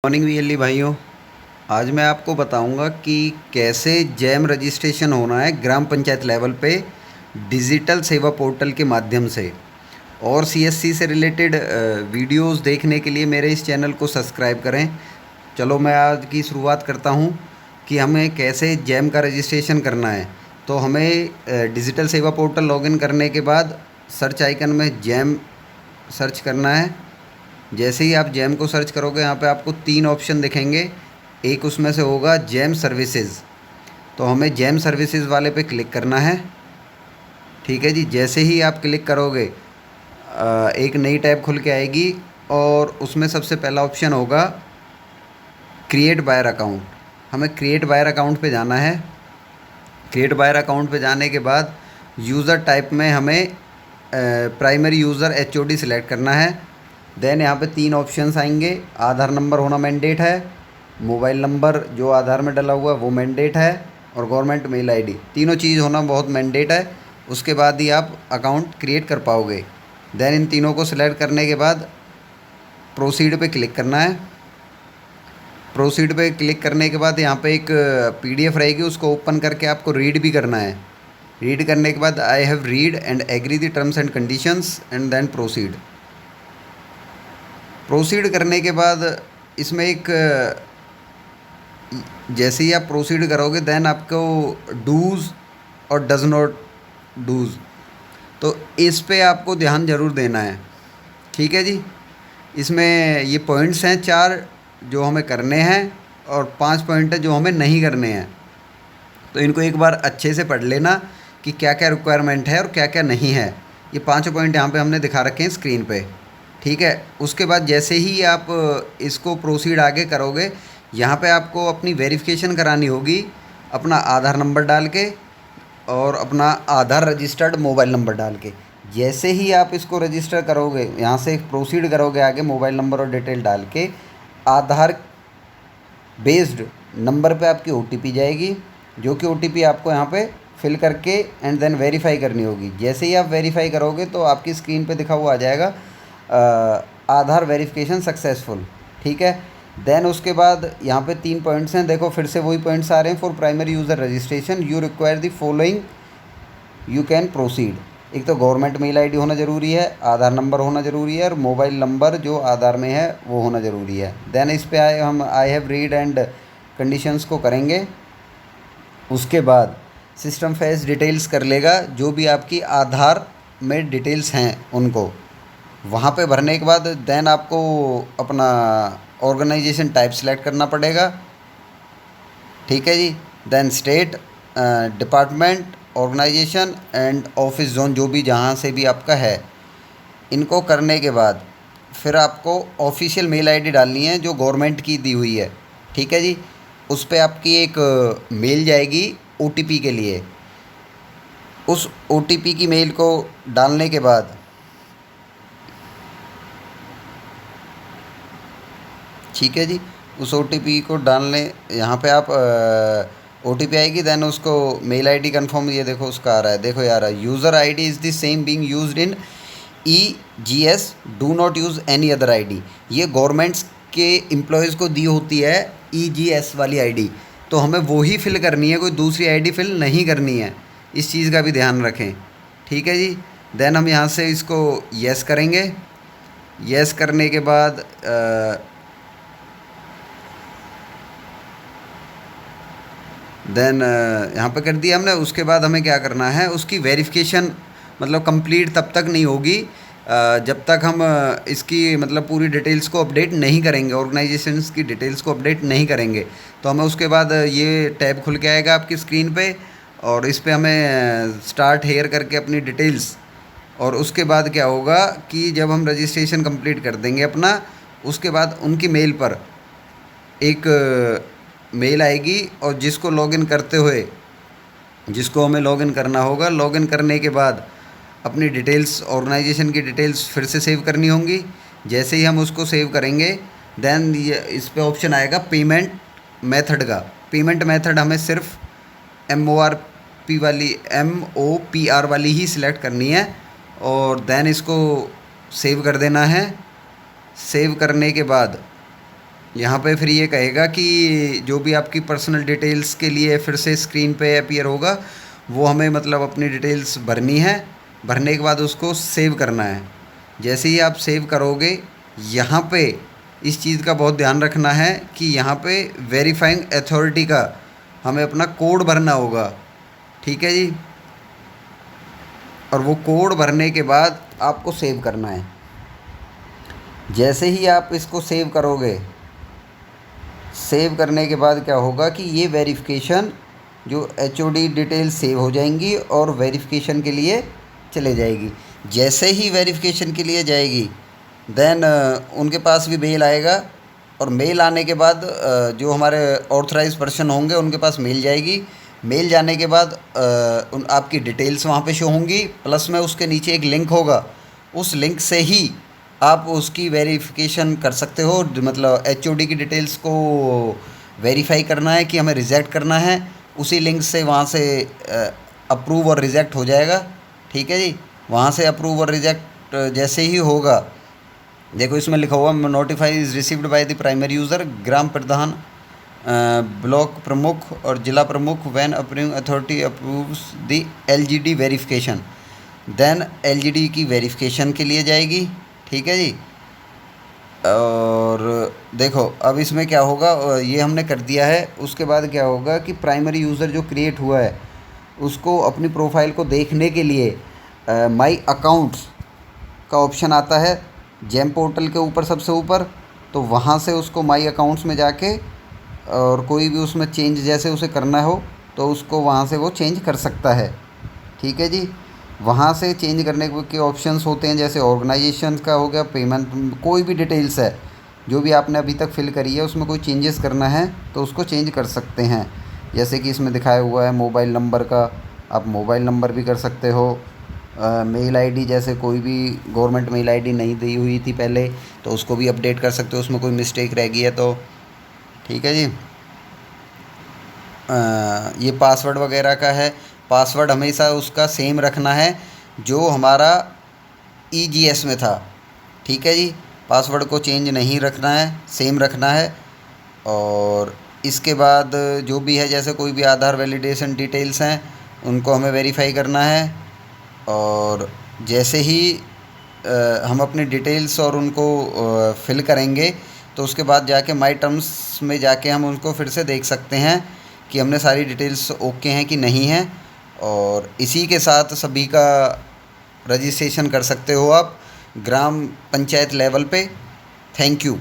Morning VLE भाइयों। आज मैं आपको बताऊंगा कि कैसे जैम रजिस्ट्रेशन होना है ग्राम पंचायत लेवल पे डिजिटल सेवा पोर्टल के माध्यम से। और सीएससी से रिलेटेड वीडियोस देखने के लिए मेरे इस चैनल को सब्सक्राइब करें। चलो मैं आज की शुरुआत करता हूं कि हमें कैसे जैम का रजिस्ट्रेशन करना है। तो हमें डिजिटल सेवा पोर्टल लॉगिन करने के बाद सर्च आइकन में जैम सर्च करना है। जैसे ही आप जैम को सर्च करोगे यहाँ पे आपको 3 ऑप्शन दिखेंगे। एक उसमें से होगा जैम सर्विसेज, तो हमें जैम सर्विसेज वाले पे क्लिक करना है। ठीक है जी। जैसे ही आप क्लिक करोगे एक नई टैब खुल के आएगी और उसमें सबसे पहला ऑप्शन होगा क्रिएट बायर अकाउंट। हमें क्रिएट बायर अकाउंट पे जाना है। क्रिएट बायर अकाउंट पे जाने के बाद यूज़र टाइप में हमें प्राइमरी यूज़र एचओडी सिलेक्ट करना है। देन यहाँ पे 3 ऑप्शंस आएंगे। आधार नंबर होना मैंडेट है, मोबाइल नंबर जो आधार में डला हुआ है वो मैंडेट है, और गवर्नमेंट मेल आईडी, तीनों चीज़ होना बहुत मैंडेट है। उसके बाद ही आप अकाउंट क्रिएट कर पाओगे। देन इन तीनों को सिलेक्ट करने के बाद प्रोसीड पे क्लिक करना है। प्रोसीड पे क्लिक करने के बाद यहाँ पे एक पीडीएफ रहेगी, उसको ओपन करके आपको रीड भी करना है। रीड करने के बाद I have read and agree the terms and conditions and then proceed. Proceed करने के बाद इसमें एक जैसे ही आप प्रोसीड करोगे देन आपको डूज़ और डज नॉट डूज़, तो इस पे आपको ध्यान ज़रूर देना है। ठीक है जी। इसमें ये पॉइंट्स हैं 4 जो हमें करने हैं और 5 पॉइंट है जो हमें नहीं करने हैं। तो इनको एक बार अच्छे से पढ़ लेना कि क्या क्या रिक्वायरमेंट है और क्या क्या नहीं है। ये 5 पॉइंट यहाँ पे हमने दिखा रखे हैं स्क्रीन पे। ठीक है। उसके बाद जैसे ही आप इसको प्रोसीड आगे करोगे, यहाँ पे आपको अपनी वेरिफिकेशन करानी होगी अपना आधार नंबर डाल के और अपना आधार रजिस्टर्ड मोबाइल नंबर डाल के। जैसे ही आप इसको रजिस्टर करोगे, यहाँ से प्रोसीड करोगे आगे मोबाइल नंबर और डिटेल डाल के, आधार बेस्ड नंबर पे आपकी ओटीपी जाएगी, जो कि ओटीपी आपको यहाँ पे फिल करके एंड देन वेरीफाई करनी होगी। जैसे ही आप वेरीफाई करोगे तो आपकी स्क्रीन पे दिखा हुआ आ जाएगा आधार वेरिफिकेशन सक्सेसफुल। ठीक है। देन उसके बाद यहाँ पे 3 पॉइंट्स हैं, देखो फिर से वही पॉइंट्स आ रहे हैं। For primary user registration you require the following you can proceed. एक तो गवर्नमेंट मेल आईडी होना ज़रूरी है, आधार नंबर होना ज़रूरी है, और मोबाइल नंबर जो आधार में है वो होना ज़रूरी है। देन इस पे हम आई हैव रीड एंड कंडीशंस को करेंगे। उसके बाद सिस्टम फेस डिटेल्स कर लेगा, जो भी आपकी आधार में डिटेल्स हैं उनको वहाँ पे भरने के बाद देन आपको अपना ऑर्गेनाइजेशन टाइप सेलेक्ट करना पड़ेगा। ठीक है जी। Then state, department, organisation and office zone जो भी जहाँ से भी आपका है, इनको करने के बाद फिर आपको ऑफिशियल मेल आईडी डालनी है जो गवर्नमेंट की दी हुई है। ठीक है जी। उस पर आपकी एक मेल जाएगी ओटीपी के लिए। उस ओटीपी की मेल को डालने के बाद ठीक है जी, उस ओटीपी को डालने यहाँ पे आप ओटीपी आएगी, देन उसको मेल आईडी कंफर्म, ये देखो उसका आ रहा है, देखो यार user ID is the same being used in EGS, do not use any other ID. ये गवर्नमेंट्स के एम्प्लॉयज़ को दी होती है ईजीएस वाली आईडी, तो हमें वो ही फिल करनी है, कोई दूसरी आईडी फिल नहीं करनी है। इस चीज़ का भी ध्यान रखें। ठीक है जी। देन हम यहाँ से इसको येस करेंगे। येस करने के बाद देन यहाँ पे कर दिया हमने। उसके बाद हमें क्या करना है, उसकी वेरिफिकेशन मतलब कंप्लीट तब तक नहीं होगी जब तक हम इसकी मतलब पूरी डिटेल्स को अपडेट नहीं करेंगे, ऑर्गेनाइजेशंस की डिटेल्स को अपडेट नहीं करेंगे। तो हमें उसके बाद ये टैब खुल के आएगा आपकी स्क्रीन पे, और इस पे हमें स्टार्ट हेयर करके अपनी डिटेल्स, और उसके बाद क्या होगा कि जब हम रजिस्ट्रेशन कंप्लीट कर देंगे अपना, उसके बाद उनकी मेल पर एक मेल आएगी, और जिसको लॉगिन करते हुए जिसको हमें लॉगिन करना होगा, लॉगिन करने के बाद अपनी डिटेल्स, ऑर्गेनाइजेशन की डिटेल्स फिर से सेव करनी होंगी। जैसे ही हम उसको सेव करेंगे देन ये इस पे ऑप्शन आएगा पेमेंट मेथड का। पेमेंट मेथड हमें सिर्फ MOPR वाली ही सिलेक्ट करनी है, और देन इसको सेव कर देना है। सेव करने के बाद यहाँ पे फिर ये कहेगा कि जो भी आपकी पर्सनल डिटेल्स के लिए फिर से स्क्रीन पे अपीयर होगा, वो हमें मतलब अपनी डिटेल्स भरनी है। भरने के बाद उसको सेव करना है। जैसे ही आप सेव करोगे, यहाँ पे इस चीज़ का बहुत ध्यान रखना है कि यहाँ पे वेरीफाइंग अथॉरिटी का हमें अपना कोड भरना होगा। ठीक है जी। और वो कोड भरने के बाद आपको सेव करना है। जैसे ही आप इसको सेव करोगे, सेव करने के बाद क्या होगा कि ये वेरिफिकेशन जो एचओडी डिटेल सेव हो जाएंगी और वेरिफिकेशन के लिए चले जाएगी। जैसे ही वेरिफिकेशन के लिए जाएगी, देन उनके पास भी मेल आएगा, और मेल आने के बाद जो हमारे ऑथराइज पर्सन होंगे उनके पास मेल जाएगी। मेल जाने के बाद उन आपकी डिटेल्स वहाँ पे शो होंगी, प्लस में उसके नीचे एक लिंक होगा। उस लिंक से ही आप उसकी वेरिफिकेशन कर सकते हो। मतलब एचओडी की डिटेल्स को वेरीफाई करना है कि हमें रिजेक्ट करना है, उसी लिंक से वहाँ से अप्रूव और रिजेक्ट हो जाएगा। ठीक है जी। वहाँ से अप्रूव और रिजेक्ट जैसे ही होगा, देखो इसमें लिखा हुआ notify is received by the primary user, ग्राम प्रधान, ब्लॉक प्रमुख और जिला प्रमुख when approving authority approves the LGD verification. Then LGD की वेरिफिकेशन के लिए जाएगी। ठीक है जी। और देखो अब इसमें क्या होगा, ये हमने कर दिया है। उसके बाद क्या होगा कि प्राइमरी यूज़र जो क्रिएट हुआ है उसको अपनी प्रोफाइल को देखने के लिए माई अकाउंट्स का ऑप्शन आता है जेम पोर्टल के ऊपर, सबसे ऊपर। तो वहाँ से उसको माई अकाउंट्स में जाके और कोई भी उसमें चेंज जैसे उसे करना हो तो उसको वहाँ से वो चेंज कर सकता है। ठीक है जी। वहाँ से चेंज करने के ऑप्शंस होते हैं, जैसे ऑर्गेनाइजेशन का हो गया, पेमेंट, कोई भी डिटेल्स है जो भी आपने अभी तक फिल करी है उसमें कोई चेंजेस करना है तो उसको चेंज कर सकते हैं। जैसे कि इसमें दिखाया हुआ है मोबाइल नंबर का, आप मोबाइल नंबर भी कर सकते हो। मेल आईडी, जैसे कोई भी गवर्नमेंट मेल आईडी नहीं दी हुई थी पहले तो उसको भी अपडेट कर सकते हो, उसमें कोई मिस्टेक रह गई है तो। ठीक है जी। ये पासवर्ड वगैरह का है। पासवर्ड हमेशा उसका सेम रखना है जो हमारा ईजीएस में था। ठीक है जी। पासवर्ड को चेंज नहीं रखना है, सेम रखना है। और इसके बाद जो भी है, जैसे कोई भी आधार वैलिडेशन डिटेल्स हैं उनको हमें वेरीफाई करना है। और जैसे ही हम अपनी डिटेल्स और उनको फिल करेंगे तो उसके बाद जाके माई टर्म्स में जाके हम उनको फिर से देख सकते हैं कि हमने सारी डिटेल्स ओके हैं कि नहीं हैं। और इसी के साथ सभी का रजिस्ट्रेशन कर सकते हो आप ग्राम पंचायत लेवल पे। Thank you.